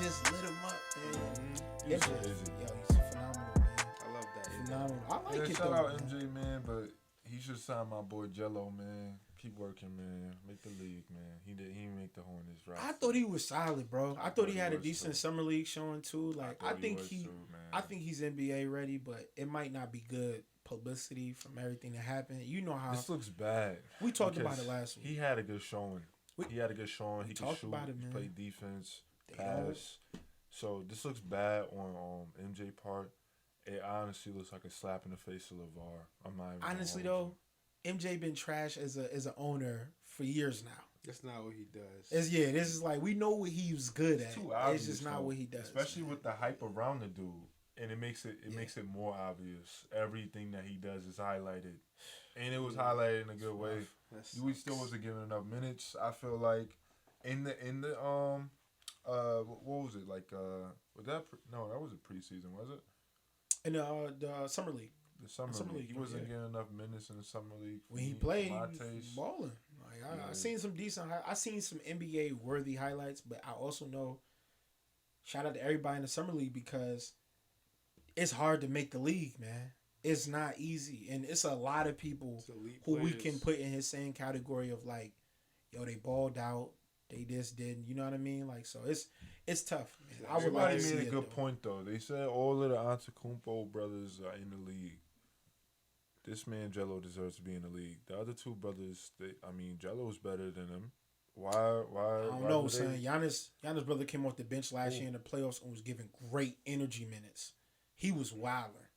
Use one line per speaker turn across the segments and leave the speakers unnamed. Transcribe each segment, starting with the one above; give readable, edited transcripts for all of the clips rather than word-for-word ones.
just lit him up, man.
He's
MJ,
crazy.
yo, he's phenomenal, man.
I love that.
Phenomenal. I like
Yeah,
it
shout
though.
out
Man.
MJ, man, but he should sign my boy Jello, man. Keep working, man. Make the league, man. He didn't make the Hornets right.
I thought he was solid, bro. I thought he had a
was,
decent
too.
summer league showing too. Like I think
was
he,
too, man.
I think he's NBA ready, but it might not be good publicity from everything that happened. You know how
This looks bad.
we talked about
because
it last week.
He had a good showing. He had a good showing. He could
talked
shoot.
about it,
He
man.
played defense,
They
pass. So this looks bad on MJ part. It honestly looks like a slap in the face of LeVar. I'm not even
Honestly
gonna
though,
hold
MJ been trash as an owner for years now.
That's not what he does.
This is like we know what he was good at.
you. Too
It's
obvious,
just not
though.
what he does.
Especially
man.
with the hype around the dude, and it makes it
Yeah.
makes it more obvious. Everything that he does is highlighted, and it was highlighted in a good way. We still wasn't giving enough minutes. I feel like in the what was it like? Was that no? That was a preseason, was it?
in the summer league.
The summer
Summer
league.
league,
He wasn't
yeah.
getting enough minutes in the summer league.
When he
for
played,
my
he was
taste.
balling. Like I
Yeah.
seen some decent. I seen some NBA worthy highlights, but I also know. Shout out to everybody in the summer league because it's hard to make the league, man. It's not easy, and it's a lot of people
It's elite
who we
players.
can put in his same category of like, yo, they balled out, they just didn't. You know what I mean? Like, so it's tough. Man. I would like
Everybody
to see
made a
it,
good
though.
point though. They said all of the Antetokounmpo brothers are in the league. This man Jello deserves to be in the league. The other two brothers, Jello's better than him. Why?
I don't know, son. Giannis brother came off the bench last year in the playoffs and was giving great energy minutes. He was wilder.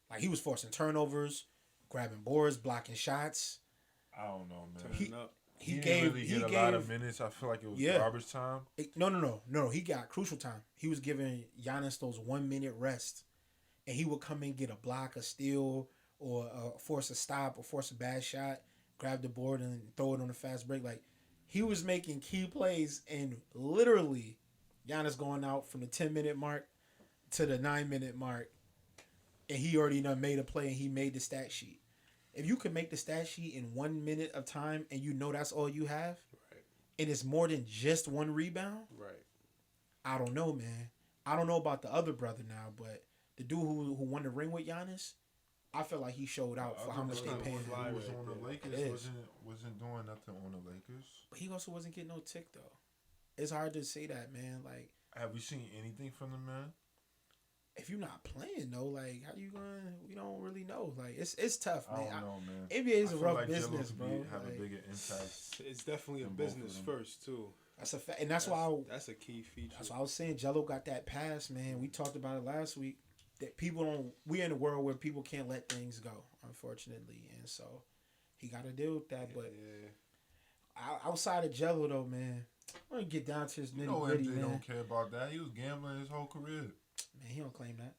Like he was forcing turnovers, grabbing boards, blocking shots.
I don't know, man.
He-
Turning up.
He didn't really get a lot of minutes. I feel like it was garbage time.
No. He got crucial time. He was giving Giannis those 1 minute rest, and he would come and get a block, a steal, or force a stop, or force a bad shot, grab the board and throw it on a fast break. Like he was making key plays, and literally, Giannis going out from the 10-minute mark to the 9-minute mark, and he already done made a play, and he made the stat sheet. If you can make the stat sheet in 1 minute of time, and you know that's all you have,
Right.
and it's more than just one rebound,
Right.
I don't know, man. I don't know about the other brother now, but the dude who won the ring with Giannis, I feel like he showed out for how much they
brother
paid
was
him.
lying.
Who was on the
It
Lakers
is.
wasn't doing nothing on the Lakers.
But he also wasn't getting no tick though. It's hard to say that, man. Like
Have we seen anything from the man?
if you're not playing though, like how you going? We don't really know. Like it's tough,
I
man.
don't know, man.
NBA is
I
a
feel
rough
like Jello
business,
could
bro.
have
Like,
a bigger impact.
It's definitely a
Than both of
business
them.
first too.
that's a fact, and that's why
That's a key feature.
that's why I was saying Jello got that pass, man. We talked about it last week. That people don't. We're in a world where people can't let things go, unfortunately, and so he got to deal with that. But
Yeah.
outside of Jello, though, man, I'm gonna get down to his
You
nitty
know
gritty,
MJ
man.
don't care about that. He was gambling his whole career.
Man, he don't claim that.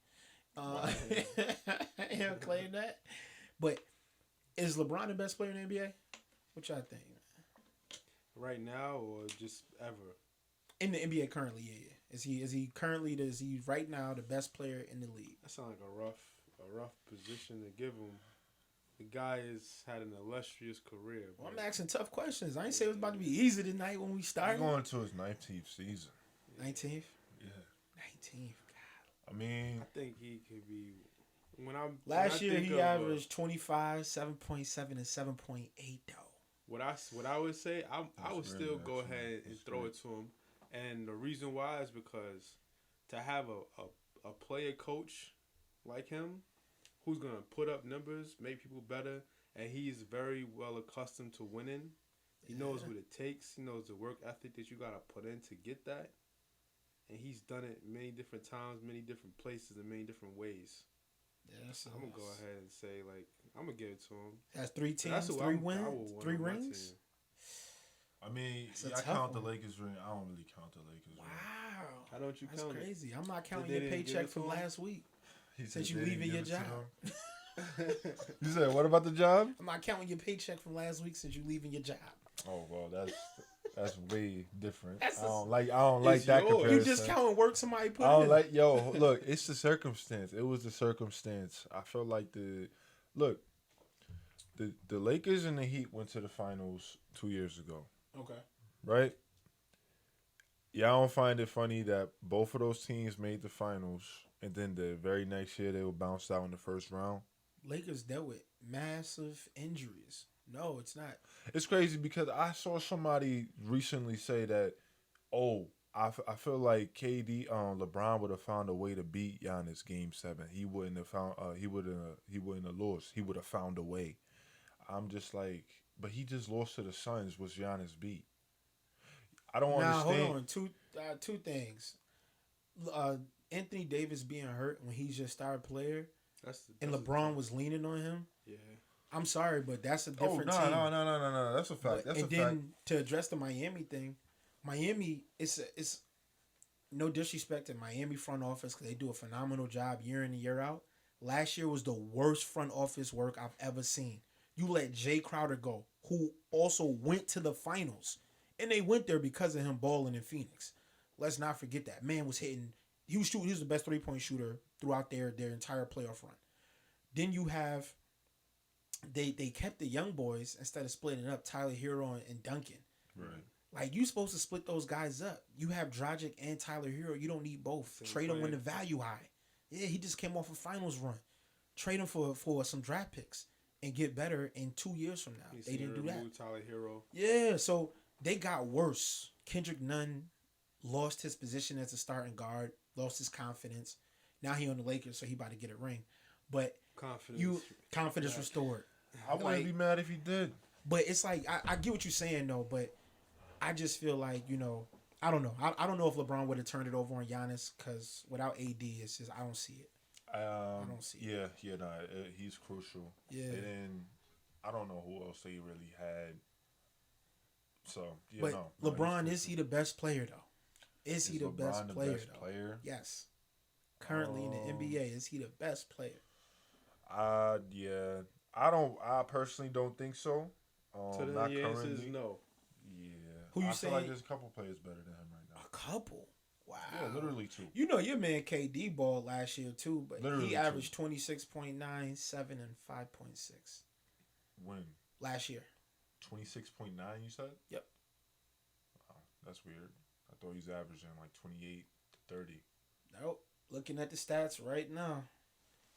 He don't claim that. But is LeBron the best player in the NBA? What y'all think?
Right now or just ever?
In the NBA currently, yeah. Is he right now the best player in the league?
That sounds like a rough position to give him. The guy has had an illustrious career.
Well, I'm
but-
asking tough questions. I ain't say it was about to be easy tonight when we
He's
started.
going to his 19th season.
19th?
Yeah.
19th.
I mean,
I think he could be.
Last year
think
he
of,
averaged 25, 7.7, and 7.8 though.
What I would say, I would
That's
still
really
go
actually-
ahead and
that's
throw
great.
it to him. And the reason why is because to have a player coach like him, who's gonna put up numbers, make people better, and he's very well accustomed to winning. He knows what it takes. He knows the work ethic that you gotta put in to get that. And he's done it many different times, many different places, in many different ways.
Yeah, so
I'm gonna go ahead and say I'm gonna give it to him.
That's 3 teams,
That's who
3
I would
wins,
want
3
on my
rings.
team.
I mean,
It's a
I
tough
count the
one.
Lakers ring. I don't really count the Lakers ring.
Wow,
How don't you
that's
count it?
crazy. I'm not counting
they
your
didn't give
paycheck
it to
from
him?
last week.
He
Since
said
you
they
leaving
didn't
your
give it to
job.
him. You said what about the job?
I'm not counting your paycheck from last week since you leaving your job.
Oh well, that's way different.
That's
I don't like
It's
that
yours.
comparison.
You just counting work somebody put
I don't
in.
like look, it's the circumstance. It was the circumstance. I felt like the Lakers and the Heat went to the finals 2 years ago,
Okay.
right? Yeah, I don't find it funny that both of those teams made the finals, and then the very next year they were bounced out in the first round.
Lakers dealt with massive injuries. No, it's not.
It's crazy because I saw somebody recently say that, oh, I feel like LeBron would have found a way to beat Giannis Game 7. He wouldn't have found he wouldn't have lost. He would have found a way. I'm just like, but he just lost to the Suns, which Giannis beat. I don't
Now
understand.
hold on. Two things. Uh, Anthony Davis being hurt when he's your star player, and LeBron was leaning on him.
Yeah.
I'm sorry, but that's a
Oh
different
no
team.
no! That's a fact. That's a
and
fact.
then to address the Miami thing, Miami it's no disrespect to Miami front office because they do a phenomenal job year in and year out. Last year was the worst front office work I've ever seen. You let Jay Crowder go, who also went to the finals, and they went there because of him balling in Phoenix. Let's not forget that man was hitting. He was the best 3-point shooter throughout their entire playoff run. Then you have they kept the young boys instead of splitting it up, Tyler Hero and Duncan.
Right.
Like, you supposed to split those guys up. You have Dragic and Tyler Hero. You don't need both. Trade them when the value high. Yeah, he just came off a finals run. Trade him for some draft picks and get better in 2 years from now. They didn't do that.
Tyler Hero.
Yeah, so they got worse. Kendrick Nunn lost his position as a starting guard, lost his confidence. Now he on the Lakers, so he about to get a ring. But confidence restored.
I wouldn't be mad if he did.
But it's like, I get what you're saying though, but I just feel like, I don't know. I don't know if LeBron would have turned it over on Giannis because without AD, it's just I don't see it. I don't see it.
Yeah, no, he's crucial.
Yeah.
And then I don't know who else they really had. So, yeah,
but
no.
LeBron, is he the best player though? Is he the best player though? Yes. Currently in the NBA, is he the best player?
Yeah. I personally don't think so.
So then
not
the answer
currently.
is no.
Yeah.
Who you
I
saying?
feel like there's a couple players better than him right now.
A couple? Wow.
Yeah, literally 2.
Your man KD balled last year too, but
Literally
he averaged 26.9, 7, and 5.6.
When?
Last year.
26.9, you said?
Yep.
Oh, that's weird. I thought he was averaging like 28 to 30.
Nope. Looking at the stats right now.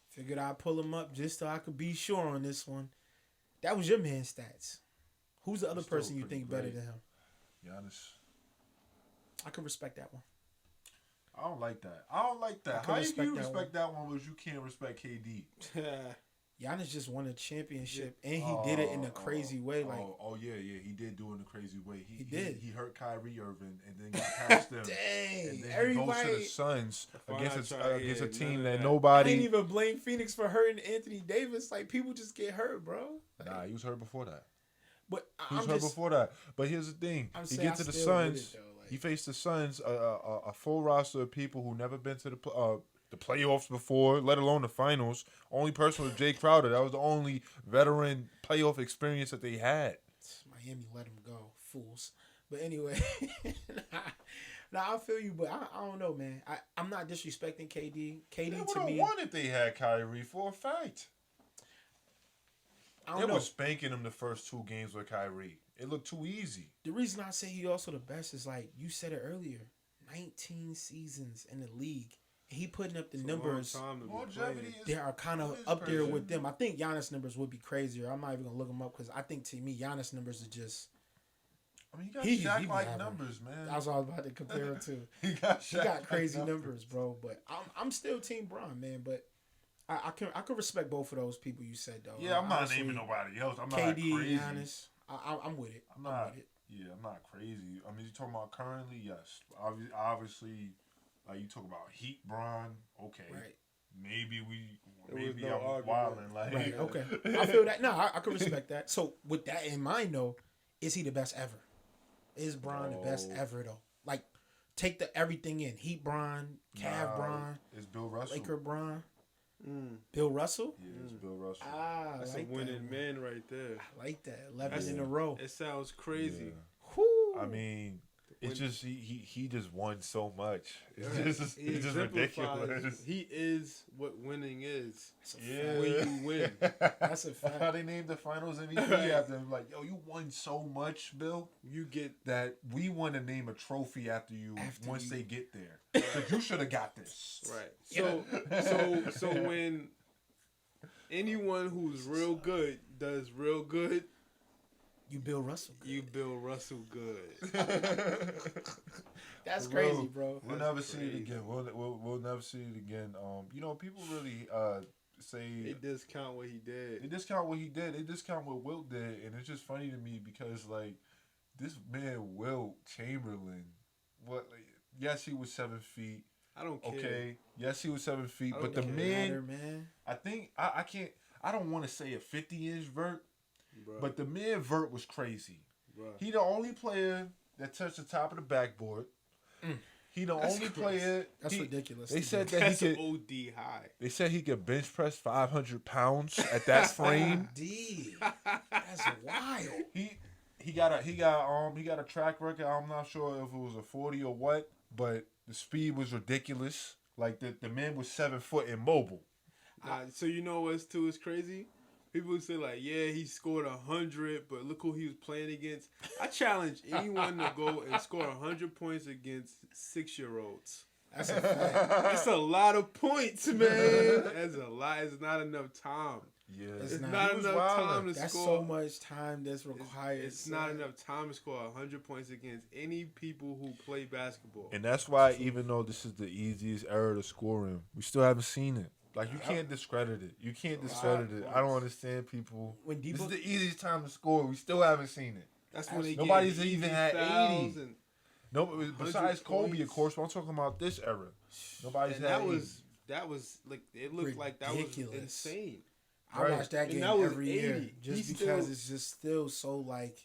Figured I'd pull him up just so I could be sure on this one. That was your man's stats. Who's the other person you think better than him?
Giannis.
I can respect that one.
I don't like that. How do you respect that one, but you can't respect KD?
Giannis just won a championship, and he did it in a crazy way.
Yeah, he did do it in a crazy way. He
did.
He hurt Kyrie Irving and then got past them.
Dang,
and then
everybody
he goes to the Suns against a team that
I
nobody.
ain't even blame Phoenix for hurting Anthony Davis. Like, people just get hurt, bro.
Nah, he was hurt before that.
But
he was hurt before that. But here's the thing: he gets to the Suns. He faced the Suns, a full roster of people who never been to the playoffs before, let alone the finals. Only person was Jay Crowder. That was the only veteran playoff experience that they had.
Miami let him go, fools. But anyway, I feel you, but I don't know, man. I'm not disrespecting KD. KD
they
to me,
won if they had Kyrie for a fact. They were spanking him the first 2 games with Kyrie. It looked too easy.
The reason I say he also the best is, like you said it earlier, 19 seasons in the league. He putting up the numbers. They are kind of up there with them. I think Giannis numbers would be crazier. I'm not even gonna look them up because I think to me Giannis numbers are just.
I mean, he got Shaq-like numbers, man.
That's what I was about to compare him to.
he got
crazy numbers, bro. But I'm still Team Bron, man. But I can respect both of those people you said though.
Yeah, I'm not naming nobody else. I'm not
KD,
crazy.
Giannis. I'm with it.
I'm with it. Yeah, I'm not crazy. I mean, you talking about currently? Yes, obviously. Like you talk about Heat, Bron, okay.
Right.
Maybe I'm wilding. Like,
right, okay. I feel that. No, I can respect that. So with that in mind, though, is he the best ever? Is Bron the best ever, though? Like, take everything in. Heat Bron, Cav Bron.
It's Bill Russell.
Laker Bron. Bill Russell?
Yeah, it's Bill Russell.
That's like a winning man right there.
I like that. 11 in a row.
It sounds crazy.
Yeah. I mean, It's just he just won so much. It's just
He
it's just
exemplifies-
ridiculous.
He is what winning is.
Yeah,
When you win.
That's a fact.
How they named the Finals MVP after him? Like, yo, you won so much, Bill,
You get
that we want to name a trophy after you once they get there. But you should have got this.
right. So when anyone who's real good does real good,
You Bill Russell. Good.
you Bill Russell good.
That's crazy, bro.
We'll never see it again. We'll never see it again. People really say
They discount what he did.
they discount what he did. They discount what Wilt did, and it's just funny to me because like this man Wilt Chamberlain, yes, he was 7 feet.
I don't care.
Okay, yes, he was 7 feet,
I
but
don't
the
care.
man, I think I can't. I don't want to say a 50-inch vert,
Bruh.
but the man vert was crazy.
Bruh.
He the only player that touched the top of the backboard. He the
That's
only
crazy.
player.
That's ridiculous.
They
to
said
do.
that
That's
he could.
OD high.
They said he could bench press 500 pounds at that frame.
D. That's wild.
He got a track record. I'm not sure if it was a 40 or what, but the speed was ridiculous. Like the man was 7 foot and mobile.
So you know what's too is crazy? People say like, yeah, he scored 100, but look who he was playing against. I challenge anyone to go and score 100 points against 6-year-olds.
That's a fact.
That's a lot of points, man. That's a lot. It's not enough time.
Yeah,
It's
It's
not.
not
He was
enough
wildin'.
time to
That's
score.
so much time that's required.
It's not enough time to score 100 points against any people who play basketball.
And that's why even though this is the easiest era to score in, we still haven't seen it. Like you can't discredit it. You can't discredit it. I don't understand people.
When
This is
Debo,
the easiest time to score. We still haven't seen it.
That's when they
Nobody's
get
even
easy
had
fouls
80.
and
No, besides
100
Kobe, of
points.
course. But I'm talking about this era. Nobody's
And
had
that was like it looked like that was
Ridiculous.
insane.
I
Right.
watch that
And
game
that was
every year
80.
just
He
because
still-
it's just still so like,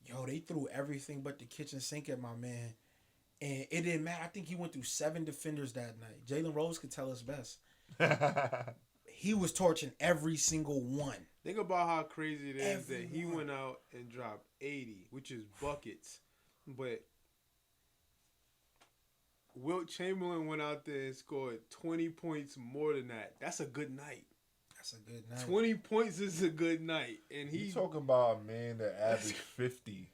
yo, they threw everything but the kitchen sink at my man, and it didn't matter. I think he went through 7 defenders that night. Jalen Rose could tell us best. He was torching every single one.
Think about how crazy it is that he
Everyone.
went out and dropped 80, which is buckets. But Wilt Chamberlain went out there and scored 20 points more than that. That's a good night.
That's a good night.
20 points is a good night. And
You
he
talking about a man that averaged 50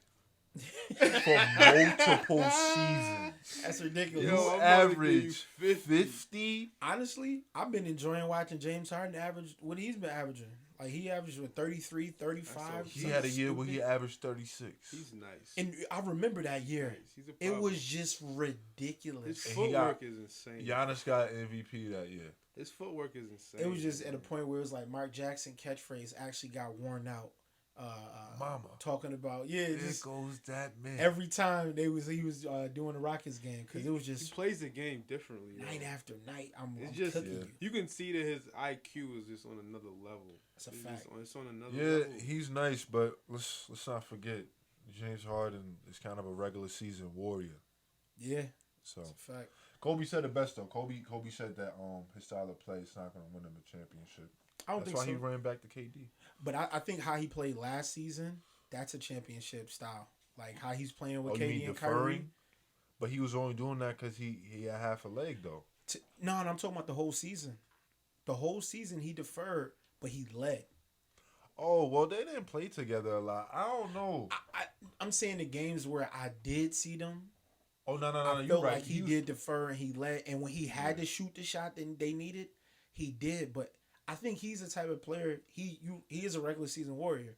for multiple seasons.
That's ridiculous.
Yo,
You
I'm about to give you
average
50.
50?
Honestly, I've been enjoying watching James Harden average what he's been averaging. Like he averaged with 33, 35.
That's
He had a year where he averaged 36.
He's nice.
And I remember that year.
Nice. He's a
It
problem.
was just ridiculous.
His
And he
footwork is insane.
Giannis got MVP that year.
His footwork is insane.
It was just at a point where it was like Mark Jackson catchphrase actually got worn out.
Mama.
Talking about
There
just
goes that man.
every time he was doing the Rockets game because it was
he
just
plays the game differently.
night
yo.
after night. I'm
It's
just
just
cooking
yeah.
you.
you can see that his IQ is just on another level.
That's a
It's
fact.
just it's on another
Yeah,
level.
he's nice, but let's not forget James Harden is kind of a regular season warrior.
Yeah,
So
that's a fact.
Kobe said it best though. Kobe said that his style of play is not going to win him a championship.
I don't
That's
think
why
so.
he ran back to KD.
But I think how he played last season, that's a championship style. Like how he's playing with
Oh, you
KD
mean
and
deferring?
Kyrie.
But he was only doing that because he had half a leg though.
No, I'm talking about the whole season. The whole season he deferred, but he led.
Oh well, they didn't play together a lot. I don't know.
I'm saying the games where I did see them,
Oh no,
I
you're
felt
right.
like he
was-
did defer and he led. And when he had to shoot the shot that they needed, he did. But I think he's the type of player, he is a regular season warrior.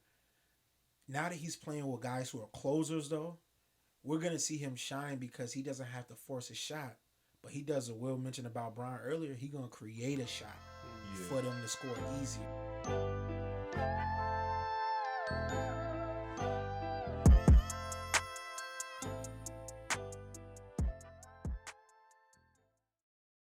Now that he's playing with guys who are closers, though, we're going to see him shine because he doesn't have to force a shot. But he does what Will mentioned about Brian earlier. He's going to create a shot
Yeah.
for them to score easier.